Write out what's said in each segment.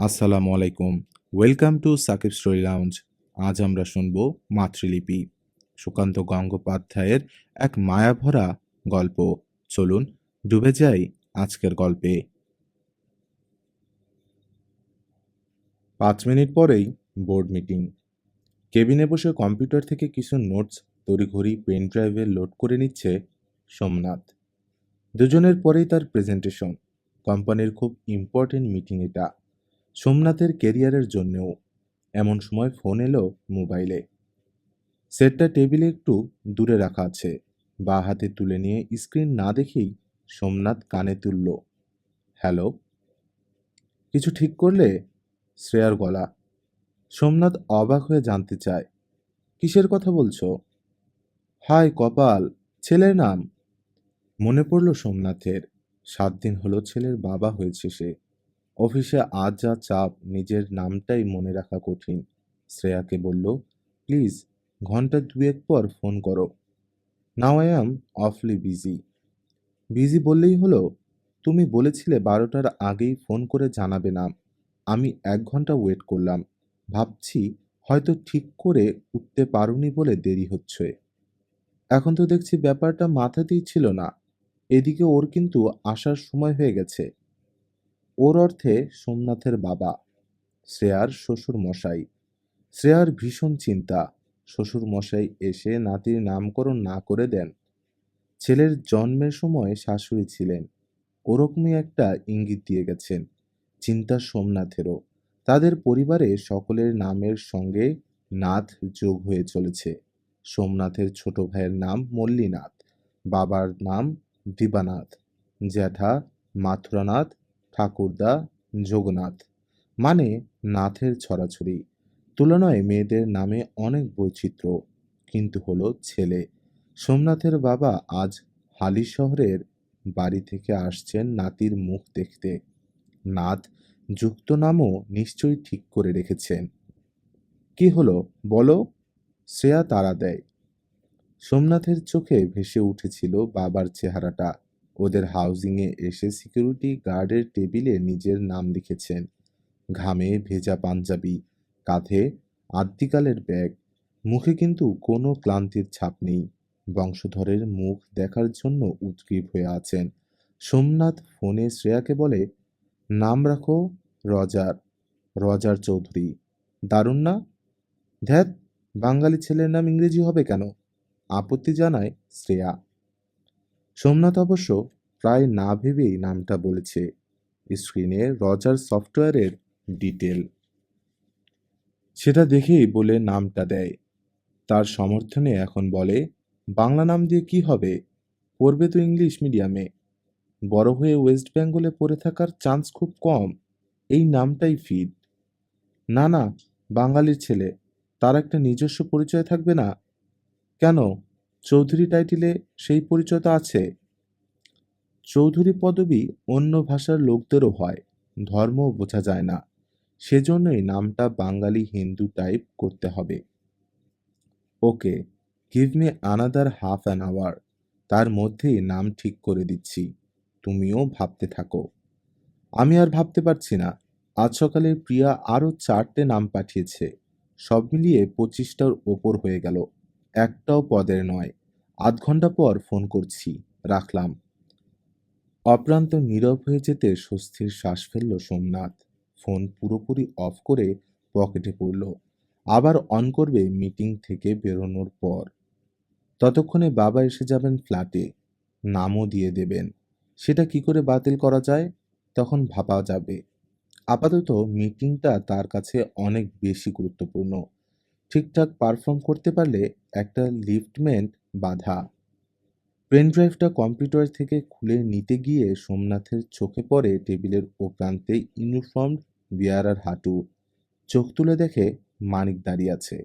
আসসালামু আলাইকুম। Welcome to Sakib story lounge. আজ আমরা শুনব মাতৃলিপি, সুকান্ত গঙ্গোপাধ্যায়ের এক মায়াভরা গল্প। চলুন ডুবে যাই আজকের গল্পে। 5 মিনিট পরেই বোর্ড মিটিং। কেবিনে বসে কম্পিউটার থেকে কিছু নোটস তড়িঘড়ি পেন ড্রাইভে লোড করে নিচ্ছে সোমনাথ। দুজনের পরেই তার প্রেজেন্টেশন। কোম্পানির খুব ইম্পর্টেন্ট মিটিং এটা, সোমনাথের কেরিয়ারের জন্যও। এমন সময় ফোন এলো মোবাইলে। সেটটা টেবিলে একটু দূরে রাখা আছে। বাঁ হাতে তুলে নিয়ে স্ক্রিন না দেখেই সোমনাথ কানে তুলল। হ্যালো। কিছু ঠিক করলে? শ্রেয়ার গলা। সোমনাথ অবাক হয়ে জানতে চায়, কিসের কথা বলছো? হায় কপাল, ছেলের নাম। মনে পড়ল সোমনাথের। 7 দিন হলো ছেলের বাবা হয়েছে সে। অফিসে আজ যা চাপ, নিজের নামটাই মনে রাখা কঠিন। শ্রেয়াকে বলল, প্লিজ ঘন্টা দুয়েক পর ফোন করো। Now I am awfully busy. Busy বললেই হলো? তুমি বলেছিলে 12টার আগেই ফোন করে জানাবে নাম। আমি 1 ঘন্টা ওয়েট করলাম। ভাবছি হয়তো ঠিক করে উঠতে পারোনি বলে দেরি হচ্ছে। এখন তো দেখছি ব্যাপারটা মাথাতেই ছিল না। এদিকে ওর কিন্তু আসার সময় হয়ে গেছে। ওর অর্থে সোমনাথের বাবা, শ্রেয়ার শ্বশুর মশাই। শ্রেয়ার ভীষণ চিন্তা, শ্বশুর মশাই এসে নাতির নামকরণ না করে দেন। ছেলের জন্মের সময় শাশুড়ি ছিলেন, ওরকমই একটা ইঙ্গিত দিয়ে গেছেন। চিন্তা সোমনাথেরও। তাদের পরিবারে সকলের নামের সঙ্গে নাথ যোগ হয়ে চলেছে। সোমনাথের ছোট ভাইয়ের নাম মল্লীনাথ, বাবার নাম দিবানাথ, জ্যাঠা মাথুরানাথ, ঠাকুরদা যোগনাথ। মানে নাথের ছড়াছড়ি। তুলনায় মেয়েদের নামে অনেক বৈচিত্র্য। কিন্তু হলো ছেলে। সোমনাথের বাবা আজ হালি শহরের বাড়ি থেকে আসছেন নাতির মুখ দেখতে। নাথ যুক্ত নামও নিশ্চয়ই ঠিক করে রেখেছেন। কি হলো বলো? শ্রেয়া তাড়া দেয়। সোমনাথের চোখে ভেসে উঠেছিল বাবার চেহারাটা। ওদের হাউজিংয়ে এসে সিকিউরিটি গার্ডের টেবিলে নিজের নাম লিখেছেন। ঘামে ভেজা পাঞ্জাবি, কাঁধে আদ্যিকালের ব্যাগ। মুখে কিন্তু কোনো ক্লান্তির ছাপ নেই। বংশধরের মুখ দেখার জন্য উদগ্রীব হয়ে আছেন। সোমনাথ ফোনে শ্রেয়াকে বলে, নাম রাখো রজার, রজার চৌধুরী। দারুণ না? ধ্যাত, বাঙালি ছেলের নাম ইংরেজি হবে কেন? আপত্তি জানায় শ্রেয়া। সোমনাথ অবশ্য প্রায় না ভেবেই নামটা বলেছে। স্ক্রিনে রজার সফটওয়্যারের ডিটেল, সেটা দেখেই বলে নামটা দেয়। তার সমর্থনে এখন বলে, বাংলা নাম দিয়ে কি হবে? পড়বে তো ইংলিশ মিডিয়ামে। বড় হয়ে ওয়েস্ট বেঙ্গলে পড়ে থাকার চান্স খুব কম। এই নামটাই ফিট। না না, বাঙালির ছেলে, তার একটা নিজস্ব পরিচয় থাকবে না? কেন, চৌধুরী টাইটেলে সেই পরিচয় তো আছে। চৌধুরী পদবি অন্য ভাষার লোকদেরও হয়, ধর্মও বোঝা যায় না। সেজন্যই নামটা বাঙালি হিন্দু টাইপ করতে হবে। Okay, give me another half an hour, তার মধ্যেই নাম ঠিক করে দিচ্ছি। তুমিও ভাবতে থাকো। আমি আর ভাবতে পারছি না। আজ সকালে প্রিয়া আরও 4টে নাম পাঠিয়েছে। সব মিলিয়ে 25টার ওপর হয়ে গেল। একটাও পদের নয়। আধ ঘন্টা পর ফোন করছি, রাখলাম। অপ্রান্ত নীরব হয়ে যেতে স্বস্তির শ্বাস ফেলল সোমনাথ। ফোন পুরোপুরি অফ করে পকেটে পুরল। আবার অন করবে মিটিং থেকে বেরোনোর পর। ততক্ষণে বাবা এসে যাবেন ফ্ল্যাটে, নামও দিয়ে দেবেন। সেটা কি করে বাতিল করা যায় তখন ভাবা যাবে। আপাতত মিটিংটা তার কাছে অনেক বেশি গুরুত্বপূর্ণ। ঠিকঠাক পারফর্ম করতে পারলে একটা লিফটমেন্ট বাধা। পেন ড্রাইভটা কম্পিউটার থেকে খুলে নিতে গিয়ে সোমনাথের চোখে পড়ে টেবিলের ও প্রান্তে ইউনিফর্মড বিয়ারার হাঁটু। চোখ তুলে দেখে মানিক দাঁড়িয়ে আছে।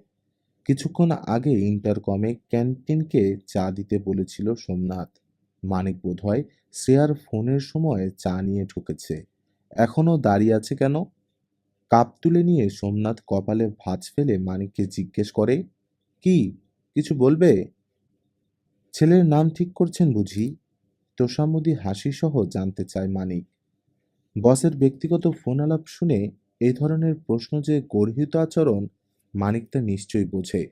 কিছুক্ষণ আগে ইন্টারকমে ক্যান্টিনকে চা দিতে বলেছিল সোমনাথ। মানিক বোধহয় শ্রেয়ার ফোনের সময় চা নিয়ে ঢুকেছে। এখনও দাঁড়িয়ে আছে কেন? কাপ তুলে নিয়ে সোমনাথ কপালে ভাঁজ ফেলে মানিককে জিজ্ঞেস করে, কি, কিছু বলবে? ছেলের নাম ঠিক করছেন বুঝি? তোষামোদী হাসি সহ জানতে চায় মানিক। বসের ব্যক্তিগত ফোন আলাপ শুনে এই ধরনের প্রশ্ন যে গর্হিত আচরণ, মানিক তা নিশ্চয়ই বোঝে।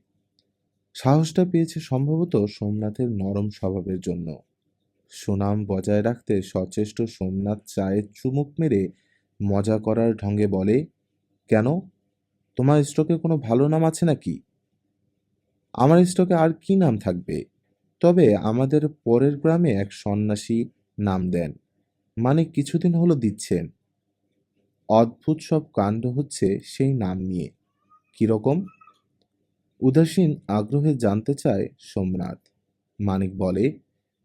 সাহসটা পেয়েছে সম্ভবত সোমনাথের নরম স্বভাবের জন্য। সুনাম বজায় রাখতে সচেষ্ট সোমনাথ চায়ে চুমুক মেরে মজা করার ঢঙ্গে বলে, কেন, তোমার স্টকে কোনো ভালো নাম আছে নাকি? আমার স্টকে আর কি নাম থাকবে? তবে আমাদের পরের গ্রামে এক সন্ন্যাসী নাম দেন, মানে কিছুদিন হলো দিচ্ছেন। অদ্ভুত সব কাণ্ড হচ্ছে সেই নাম নিয়ে। কিরকম? উদাসীন আগ্রহে জানতে চায় সোমনাথ। মানিক বলে,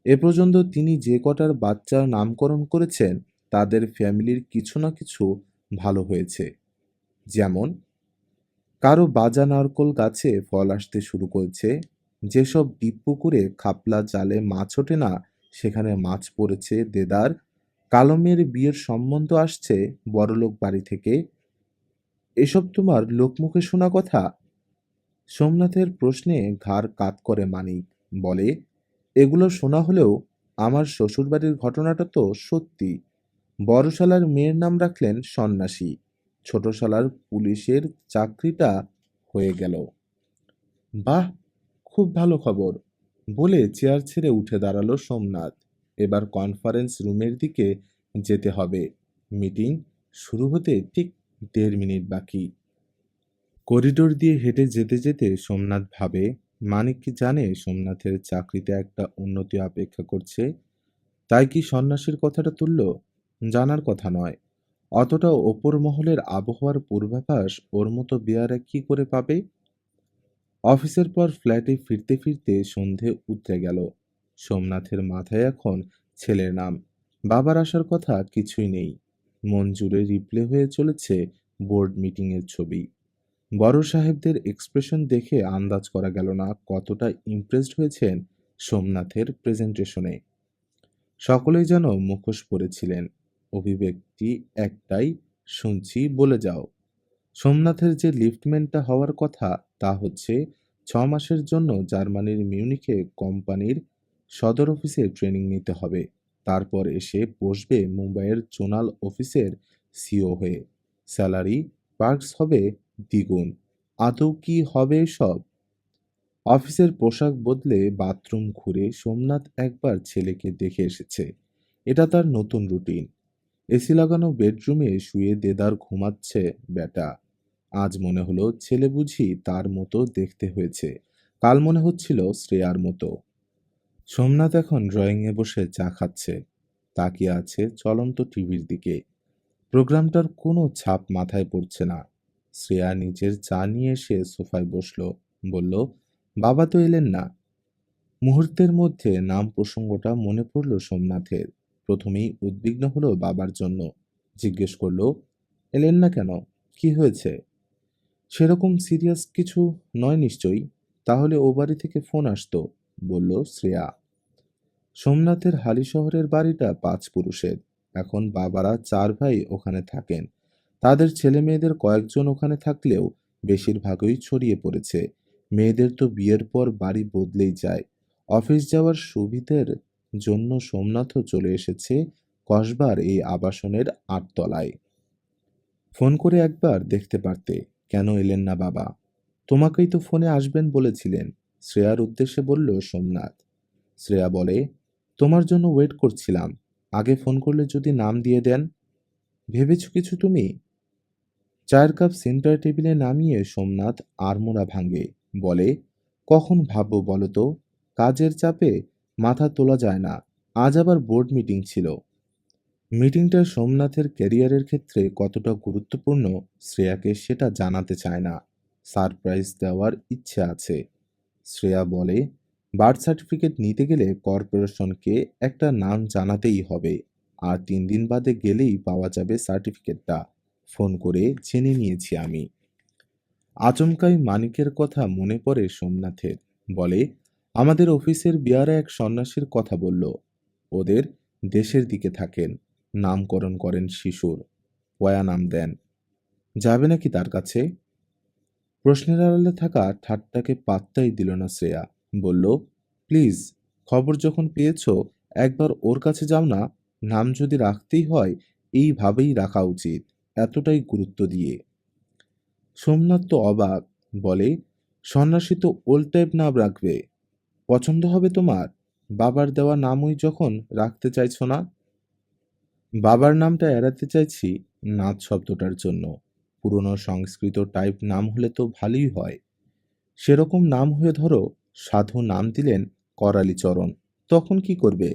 এ পর্যন্ত তিনি যে কটার বাচ্চার নামকরণ করেছেন তাদের ফ্যামিলির কিছু না কিছু ভালো হয়েছে। যেমন, কারো বাজা নারকোল গাছে ফল আসতে শুরু করেছে, যেসব ডিপ পুকুরে খাপলা জালে মাছ ওঠে না সেখানে মাছ পড়েছে দেদার, কালো মেয়ের বিয়ের সম্বন্ধ আসছে বড়লোক বাড়ি থেকে। এসব তোমার লোকমুখে শোনা কথা? সোমনাথের প্রশ্নে ঘাড় কাত করে মানিক। বলে, এগুলো শোনা হলেও আমার শ্বশুরবাড়ির ঘটনাটা তো সত্যি। বড় শালার মেয়ের নাম রাখলেন সন্ন্যাসী, ছোট শালার পুলিশের চাকরিটা হয়ে গেল। বাহ, খুব ভালো খবর, বলে চেয়ার ছেড়ে উঠে দাঁড়ালো সোমনাথ। এবার কনফারেন্স রুমের দিকে যেতে হবে। মিটিং শুরু হতে ঠিক 1.5 মিনিট বাকি। করিডোর দিয়ে হেঁটে যেতে যেতে সোমনাথ ভাবে, মানিক কি জানে সোমনাথের চাকরিতে একটা উন্নতি অপেক্ষা করছে? তাই কি সন্ন্যাসীর কথাটা তুলল? জানার কথা নয়। অতটা ওপর মহলের আবহাওয়ার পূর্বাভাস ওর মতো বেয়ারা কি করে পাবে? অফিসের পর ফ্ল্যাটে ফিরতে ফিরতে সন্ধে উতরে গেল। সোমনাথের মাথায় এখন ছেলের নাম, বাবার আসার কথা কিছুই নেই। মন জুড়ে রিপ্লে হয়ে চলেছে বোর্ড মিটিংয়ের ছবি। বড় সাহেবদের এক্সপ্রেশন দেখে আন্দাজ করা গেল না কতটা ইমপ্রেসড হয়েছেন সোমনাথের প্রেজেন্টেশনে। সকলেই যেন মুখোশ পরেছিলেন, অভিব্যক্তি একটাই, শুনছি বলে যাও। সোমনাথের যে লিফটম্যানটা হওয়ার কথা তা হচ্ছে 6 মাসের জন্য জার্মানির মিউনিখে কোম্পানির সদর অফিসে ট্রেনিং নিতে হবে। তারপর এসে বসবে মুম্বাইয়ের জোনাল অফিসের সিও হয়ে। স্যালারি, পার্কস হবে দ্বিগুণ। আদৌ কি হবে এসব? অফিসের পোশাক বদলে বাথরুম ঘুরে সোমনাথ একবার ছেলেকে দেখে এসেছে। এটা তার নতুন রুটিন। এসি লাগানো বেডরুমে শুয়ে দেদার ঘুমাচ্ছে বেটা। আজ মনে হলো ছেলে বুঝি তার মতো দেখতে হয়েছে, কাল মনে হচ্ছিল শ্রেয়ার মতো। সোমনাথ এখন ড্রয়িংয়ে বসে চা খাচ্ছে, তাকিয়ে আছে চলন্ত টিভির দিকে। প্রোগ্রামটার কোনো ছাপ মাথায় পড়ছে না। শ্রেয়া নিজের চা নিয়ে এসে সোফায় বসলো, বলল, বাবা তো এলেন না। মুহূর্তের মধ্যে নাম প্রসঙ্গটা মনে পড়ল সোমনাথের। প্রথমেই উদ্বিগ্ন হলো বাবার জন্য। জিজ্ঞেস করলো, এলেন না কেন, কি হয়েছে? সেরকম সিরিয়াস কিছু নয় নিশ্চয়ই, তাহলে ও বাড়ি থেকে ফোন আসতো, বলল শ্রেয়া। সোমনাথের হালিশহরের বাড়িটা 5 পুরুষের। এখন বাবারা 4 ভাই ওখানে থাকেন। তাদের ছেলে মেয়েদের কয়েকজন ওখানে থাকলেও বেশিরভাগই ছড়িয়ে পড়েছে। মেয়েদের তো বিয়ের পর বাড়ি বদলেই যায়। অফিস যাওয়ার সুবিধের জন্য সোমনাথও চলে এসেছে কসবার এই আবাসনের 8 তলায়। ফোন করে একবার দেখতে পারতে, কেন এলেন না বাবা? তোমাকেই তো ফোনে আসবেন বলেছিলেন, শ্রেয়ার উদ্দেশ্যে বলল সোমনাথ। শ্রেয়া বলে, তোমার জন্য ওয়েট করছিলাম, আগে ফোন করলে যদি নাম দিয়ে দেন। ভেবেছ কিছু তুমি? চায়ের কাপ সেন্টার টেবিলে নামিয়ে সোমনাথ আড়মোড়া ভাঙে। বলে, কখন ভাববো বলো তো? কাজের চাপে মাথা তোলা যায় না। আজ আবার বোর্ড মিটিং ছিল। মিটিংটা সোমনাথের ক্যারিয়ারের ক্ষেত্রে কতটা গুরুত্বপূর্ণ শ্রেয়াকে সেটা জানাতে চায় না। সারপ্রাইজ দেওয়ার ইচ্ছে আছে। শ্রেয়া বলে, বার্থ সার্টিফিকেট নিতে গেলে কর্পোরেশনকে একটা নাম জানাতেই হবে, আর 3 দিন বাদে গেলেই পাওয়া যাবে সার্টিফিকেটটা। ফোন করে জেনে নিয়েছি আমি। আচমকাই মানিকের কথা মনে পড়ে সোমনাথের। বলে, আমাদের অফিসের বিয়ারা এক সন্ন্যাসীর কথা বলল। ওদের দেশের দিকে থাকেন, নামকরণ করেন শিশুর, পয়া নাম দেন। যাবে নাকি তার কাছে? প্রশ্নের আড়ালে থাকা ঠাট্টাকে পাত্তাই দিল না শ্রেয়া। বলল, প্লিজ, খবর যখন পেয়েছ একবার ওর কাছে যাও না। নাম যদি রাখতেই হয় এইভাবেই রাখা উচিত। এতটাই গুরুত্ব দিয়ে। সোমনাথ তো অবাক, বলে, সন্ন্যাসী তো ওল্ড টাইপ নাম রাখবে, পছন্দ হবে তোমার? বাবার দেওয়া নামই যখন রাখতে চাইছো না। বাবার নামটা এড়াতে চাইছি নাথ শব্দটার জন্য। পুরনো সংস্কৃত টাইপ নাম হলে তো ভালোই হয়। সেরকম নাম হয়ে ধরো সাধু নাম দিলেন করালীচরণ, তখন কি করবে?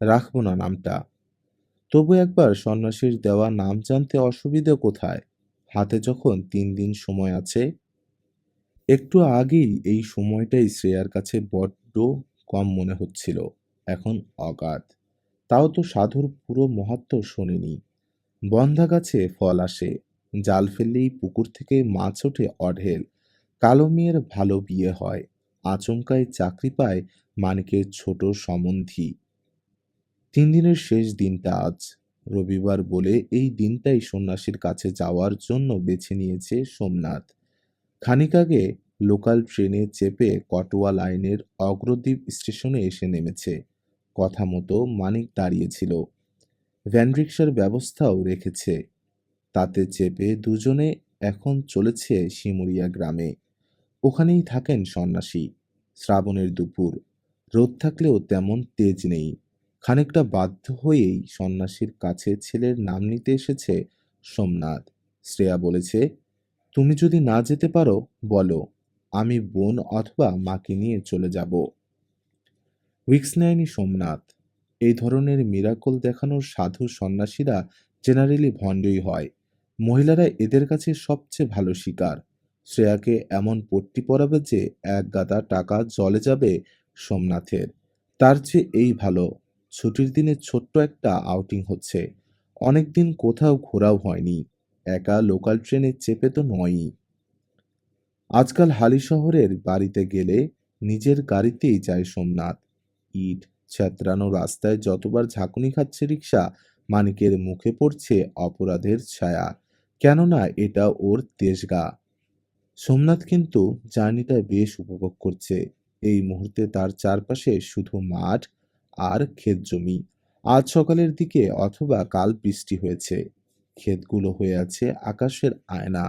রাখবো না নামটা। তবু একবার সন্ন্যাসীর দেওয়া নাম জানতে অসুবিধে কোথায়? হাতে যখন 3 দিন সময় আছে। একটু আগেই এই সময়টাই শ্রেয়ার কাছে বড্ড কম মনে হচ্ছিল, এখন অগাধ। তাও তো সাধুর পুরো মাহাত্ম্য শোনেনি। বন্ধা গাছে ফল আসে, জাল ফেললেই পুকুর থেকে মাছ ওঠে অঢেল, কালো মেয়ের ভালো বিয়ে হয়, আচমকায় চাকরি পায় মানিকের ছোট সম্বন্ধী। 3 দিনের শেষ দিনটা আজ, রবিবার বলে এই দিনটাই সন্ন্যাসীর কাছে যাওয়ার জন্য বেছে নিয়েছে সোমনাথ। খানিক আগে লোকাল ট্রেনে চেপে কটোয়া লাইনের অগ্রদ্বীপ স্টেশনে এসে নেমেছে। কথা মতো মানিক দাঁড়িয়েছিল, ভ্যান রিক্সার ব্যবস্থাও রেখেছে। তাতে চেপে দুজনে এখন চলেছে শিমুরিয়া গ্রামে। ওখানেই থাকেন সন্ন্যাসী। শ্রাবণের দুপুর, রোদ থাকলেও তেমন তেজ নেই। খানিকটা বাধ্য হয়েই সন্ন্যাসীর কাছে ছেলের নাম নিতে এসেছে সোমনাথ। শ্রেয়া বলেছে, তুমি যদি না যেতে পারো বলো, আমি বোন অথবা মাকে নিয়ে চলে যাব। রিস্ক নেয়নি সোমনাথ। এই ধরনের মিরাকল দেখানোর সাধু সন্ন্যাসীরা জেনারেলি ভণ্ডই হয়। মহিলারা এদের কাছে সবচেয়ে ভালো শিকার। শ্রেয়াকে এমন পট্টি পরাবে যে এক গাদা টাকা জলে যাবে সোমনাথের। তার চেয়ে এই ভালো, ছুটির দিনে ছোট্ট একটা আউটিং হচ্ছে। অনেকদিন কোথাও ঘোরাও হয়নি, একা লোকাল ট্রেনে চেপে তো নয়ই। আজকাল হালি শহরের বাড়িতে গেলে নিজের গাড়িতেই যায় সোমনাথ। ইট ছেঁতরানো রাস্তায় যতবার ঝাঁকুনি খাচ্ছে রিক্সা, মানিকের মুখে পড়ছে অপরাধের ছায়া, কেননা এটা ওর দেশগা। সোমনাথ কিন্তু জার্নিটা বেশ উপভোগ করছে। এই মুহূর্তে তার চারপাশে শুধু মাঠ আর ক্ষেত জমি। আজ সকালের দিকে অথবা কাল বৃষ্টি হয়েছে, ক্ষেতগুলো হয়ে আছে আকাশের আয়না।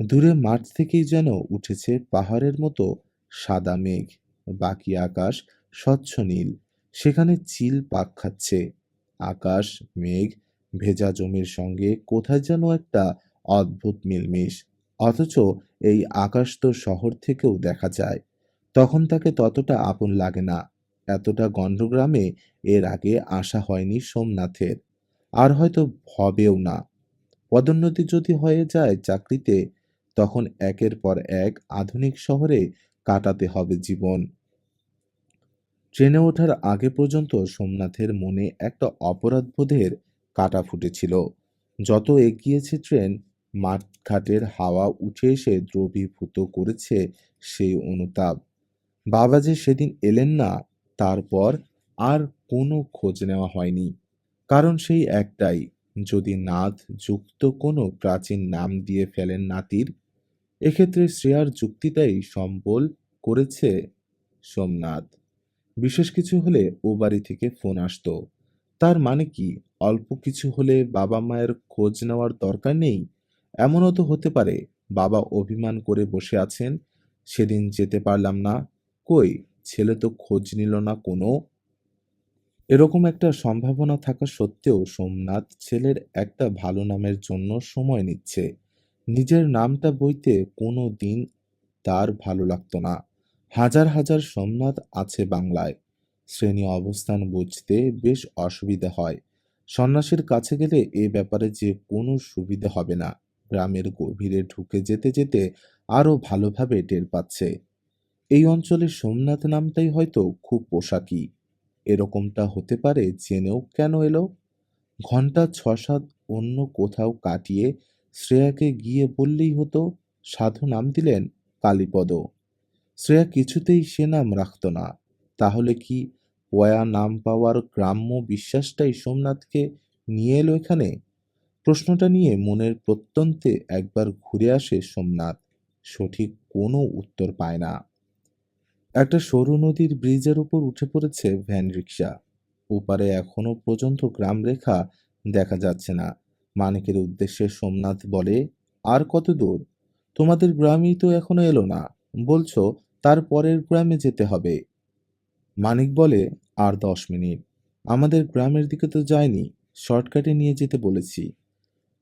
দূরে মাঠ থেকেই যেন উঠেছে পাহাড়ের মতো সাদা মেঘ। বাকি আকাশ স্বচ্ছ নীল, সেখানে চিল পাক খাচ্ছে। আকাশ, মেঘ, ভেজা জমির সঙ্গে কোথায় যেন একটা অদ্ভুত মিলমিশ। অথচ এই আকাশ তো শহর থেকেও দেখা যায়, তখন তাকে ততটা আপন লাগে না। এতটা গণ্ডগ্রামে এর আগে আসা হয়নি সোমনাথের, আর হয়তো হবেও না। পদোন্নতি যদি হয়ে যায় চাকরিতে, তখন একের পর এক আধুনিক শহরে কাটাতে হবে জীবন। ট্রেনে ওঠার আগে পর্যন্ত সোমনাথের মনে একটা অপরাধবোধের কাঁটা ফুটেছিল। যত এগিয়েছে ট্রেন, মাঠঘাটের হাওয়া উঠে এসে দ্রবীভূত করেছে সেই অনুতাপ। বাবা যে সেদিন এলেন না, তারপর আর কোনো খোঁজ নেওয়া হয়নি। কারণ সেই একটাই, যদি নাথ যুক্ত কোনো প্রাচীন নাম দিয়ে ফেলেন নাতির। এক্ষেত্রে শ্রেয়ার যুক্তিটাই সম্বল করেছে সোমনাথ। বিশেষ কিছু হলে ও বাড়ি থেকে ফোন আসতো। তার মানে কি, অল্প কিছু হলে বাবা মায়ের খোঁজ নেওয়ার দরকার নেই? এমনও তো হতে পারে বাবা অভিমান করে বসে আছেন, সেদিন যেতে পারলাম না, কই ছেলে তো খোঁজ নিল না কোনো। এরকম একটা সম্ভাবনা থাকা সত্ত্বেও সোমনাথ ছেলের একটা ভালো নামের জন্য সময় নিচ্ছে। নিজের নামটা বইতে কোনো দিন তার ভালো লাগতো না। হাজার হাজার সোমনাথ আছে বাংলায়। শ্রেণী অবস্থান বুঝতে বেশ অসুবিধা হয়। সন্ন্যাসীর কাছে গেলে এ ব্যাপারে যে কোনো সুবিধে হবে না, গ্রামের গভীরে ঢুকে যেতে যেতে আরো ভালোভাবে টের পাচ্ছে। এই অঞ্চলে সোমনাথ নামটাই হয়তো খুব পোশাকি। এরকমটা হতে পারে জেনেও কেন এলো? ঘন্টা ৬-৭ অন্য কোথাও কাটিয়ে শ্রেয়াকে গিয়ে বললেই হতো। সাধু নাম দিলেন কালীপদ। শ্রেয়া কিছুতেই সে নাম রাখত না। তাহলে কি পয়া নাম পাওয়ার গ্রাম্য বিশ্বাসটাই সোমনাথকে নিয়ে এলো এখানে? প্রশ্নটা নিয়ে মনের প্রত্যন্তে একবার ঘুরে আসে সোমনাথ, সঠিক কোনো উত্তর পায় না। একটা সরু নদীর ব্রিজের উপর উঠে পড়েছে ভ্যান রিক্সা। ওপারে এখনো পর্যন্ত গ্রাম রেখা দেখা যাচ্ছে না। মানিকের উদ্দেশ্যে সোমনাথ বলে, আর কত দূর? তোমাদের গ্রামেই তো এখনো এলো না, বলছো তার পরের গ্রামে যেতে হবে। মানিক বলে, আর 10 মিনিট। আমাদের গ্রামের দিকে তো যায়নি, শর্টকাটে নিয়ে যেতে বলেছি।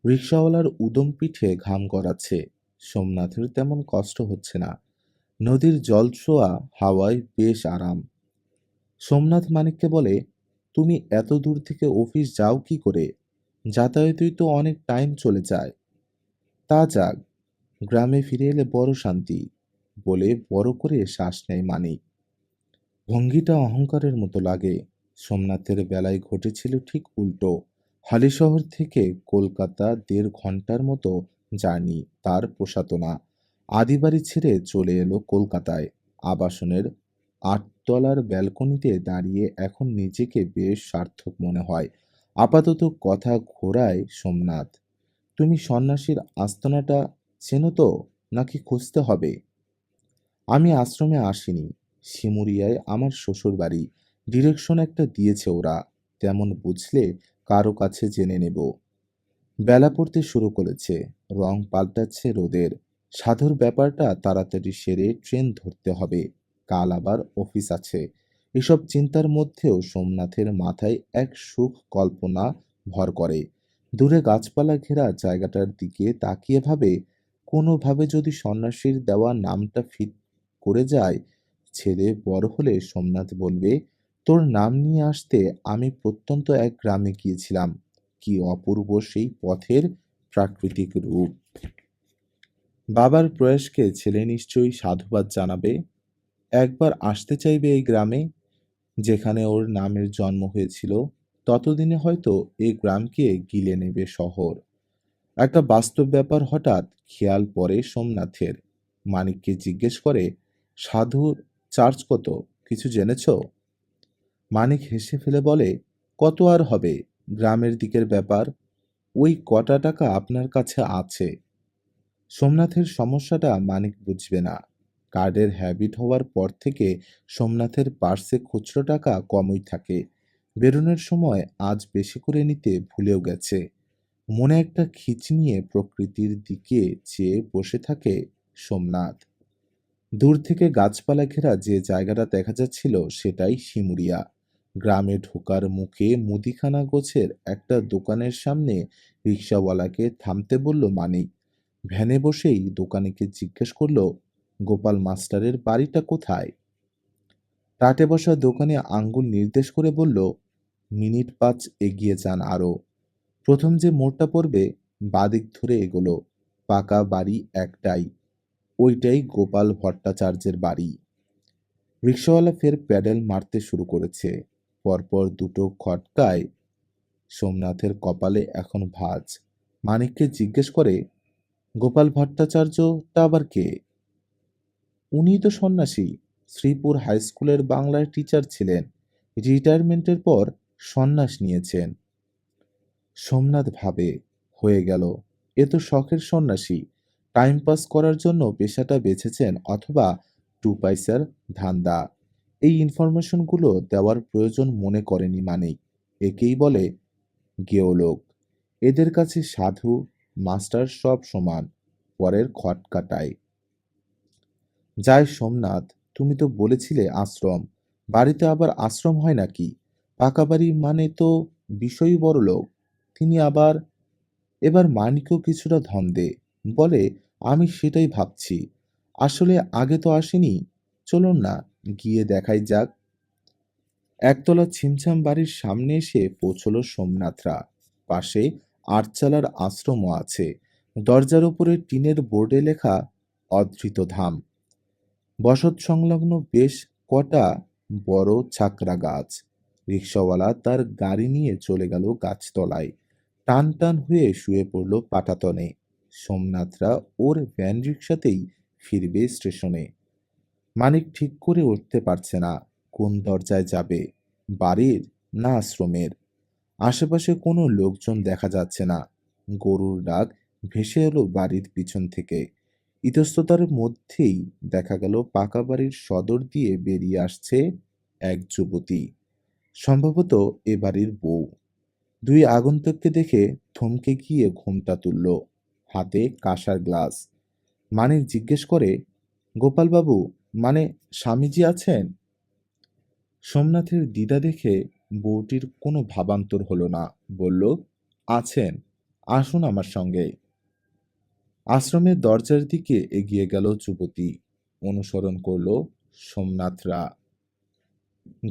রিকশাওয়ালার উদম পিঠে ঘাম গড়াচ্ছে। সোমনাথের তেমন কষ্ট হচ্ছে না। নদীর জলছোয়া হাওয়ায় বেশ আরাম। সোমনাথ মানিককে বলে, তুমি এত দূর থেকে অফিস যাও কি করে? যাতায়াতেই তো অনেক টাইম চলে যায়। তা যাক, গ্রামে ফিরে এলে বড় শান্তি, বলে বড় করে শ্বাস নেয় মানিক। ভঙ্গিটা অহংকারের মতো লাগে। সোমনাথের বেলায় ঘটেছিল ঠিক উল্টো। হালিশহর থেকে কলকাতা 1.5 ঘন্টার মতো জার্নি তার পোষাতো না। আদিবাড়ি ছেড়ে চলে এলো কলকাতায়। আবাসনের 8 তলার ব্যালকনিতে দাঁড়িয়ে এখন নিজেকে বেশ সার্থক মনে হয়। আপাতত কথা ঘোরায় সোমনাথ। তুমি সন্ন্যাসীর আস্তানাটা চেনো তো, নাকি খুঁজতে হবে? আমি আশ্রমে আসিনি। শিমুরিয়ায় আমার শ্বশুর বাড়ি। ডিরেকশন একটা দিয়েছে ওরা। তেমন বুঝলে কারো কাছে জেনে নেব। বেলা পড়তে শুরু করেছে। রং পাল্টাচ্ছে রোদের। সাধুর ব্যাপারটা তাড়াতাড়ি সেরে ট্রেন ধরতে হবে। কাল আবার অফিস আছে। এসব চিন্তার মধ্যেও সোমনাথের মাথায় এক সুখ কল্পনা ভর করে। দূরে গাছপালা ঘেরা জায়গাটার দিকে তাকিয়ে ভাবে, কোনোভাবে যদি সন্ন্যাসীর দেওয়া নামটা ফিট করে যায়, ছেলে বড় হলে সোমনাথ বলবে, তোর নাম নিয়ে আসতে আমি প্রত্যন্ত এক গ্রামে গিয়েছিলাম। কি অপূর্ব সেই পথের প্রাকৃতিক রূপ! বাবার প্রয়াসকে ছেলে নিশ্চয়ই সাধুবাদ জানাবে। একবার আসতে চাইবে এই গ্রামে, যেখানে ওর নামের জন্ম হয়েছিল। ততদিনে হয়তো এই গ্রামকে গিলে নেবে শহর। একটা বাস্তব ব্যাপার হঠাৎ খেয়াল পড়ে সোমনাথের। মানিককে জিজ্ঞেস করে, সাধুর চার্জ কত, কিছু জেনেছ? মানিক হেসে ফেলে বলে, কত আর হবে, গ্রামের দিকের ব্যাপার। ওই কটা টাকা আপনার কাছে আছে। সোমনাথের সমস্যাটা মানিক বুঝবে না। কার্ডের হ্যাবিট হওয়ার পর থেকে সোমনাথের পার্সে খুচরো টাকা কমই থাকে। বেরোনোর সময় আজ বেশি করে নিতে ভুলেও গেছে। মনে একটা খিচ নিয়ে প্রকৃতির দিকে চেয়ে বসে থাকে সোমনাথ। দূর থেকে গাছপালা ঘেরা যে জায়গাটা দেখা যাচ্ছিল সেটাই শিমুরিয়া। গ্রামে ঢোকার মুখে মুদিখানা গোছের একটা দোকানের সামনে রিকশাওয়ালাকে থামতে বলল মানিক। ভ্যানে বসেই দোকানিকে জিজ্ঞেস করলো, গোপাল মাস্টারের বাড়িটা কোথায়? টাটে বসা দোকানে আঙ্গুল নির্দেশ করে বলল, মিনিট 5 এগিয়ে যান আরো। প্রথম যে মোড়টা পড়বে, বাদিক ধরে এগোলো। পাকা বাড়ি একটাই, ওইটাই গোপাল ভট্টাচার্যের বাড়ি। রিকশাওয়ালা ফের প্যাডেল মারতে শুরু করেছে। পরপর দুটো খটকায় সোমনাথের কপালে এখন ভাঁজ। মানিককে জিজ্ঞেস করে, গোপাল ভট্টাচার্যটা আবার কে? উনিই তো সন্ন্যাসী। শ্রীপুর হাইস্কুলের বাংলার টিচার ছিলেন। রিটায়ারমেন্টের পর সন্ন্যাস নিয়েছেন। সোমনাথ ভাবে, হয়ে গেল, এ তো শখের সন্ন্যাসী। টাইম পাস করার জন্য পেশাটা বেছেছেন, অথবা 2 পয়সার ধান্দা। এই ইনফরমেশনগুলো দেওয়ার প্রয়োজন মনে করেনি মানিক। একেই বলে গেঁয়ো। এদের কাছে সাধু মাস্টার সব সমান। পরের খটকাটায় যায় সোমনাথ, তুমি তো বলেছিলে আশ্রম। বাড়িতে আবার আশ্রম হয় নাকি? পাকা বাড়ি মানে তো বিষয়ই বড়লোক। তিনি আবার, এবার মানিকও কিছুটা ধন্দে, বলে, আমি সেটাই ভাবছি। আসলে আগে তো আসেনি। চলুন না, গিয়ে দেখাই যাক। একতলা ছিমছাম বাড়ির সামনে এসে পৌঁছল সোমনাথরা। পাশে আটচালার আশ্রমও আছে। দরজার উপরে টিনের বোর্ডে লেখা, অধৃত ধাম। বসত সংলগ্ন বেশ কটা বড় ছাকরা গাছ। রিকশাওয়ালা তার গাড়ি নিয়ে চলে গেল গাছতলায়। টান টান হয়ে শুয়ে পড়ল পাটাতনে। সোমনাথরা ওর ভ্যান রিকশাতেই ফিরবে স্টেশনে। মানিক ঠিক করে উঠতে পারছে না, কোন দরজায় যাবে, বাড়ির না আশ্রমের। আশেপাশে কোনো লোকজন দেখা যাচ্ছে না। গরুর ডাক ভেসে এলো বাড়ির পিছন থেকে। ইতস্ততার মধ্যেই দেখা গেল পাকা বাড়ির সদর দিয়ে বেরিয়ে আসছে এক যুবতী, সম্ভবত এ বাড়ির বউ। দুই আগন্তুককে দেখে থমকে গিয়ে ঘোমটা তুলল, হাতে কাঁসার গ্লাস। মানিক জিজ্ঞেস করে, গোপালবাবু, মানে স্বামীজি আছেন? সোমনাথের দ্বিধা দেখে বউটির কোনো ভাবান্তর হলো না, বলল, আছেন, আসুন আমার সঙ্গে। আশ্রমের দরজার দিকে এগিয়ে গেল যুবতী, অনুসরণ করল সোমনাথরা।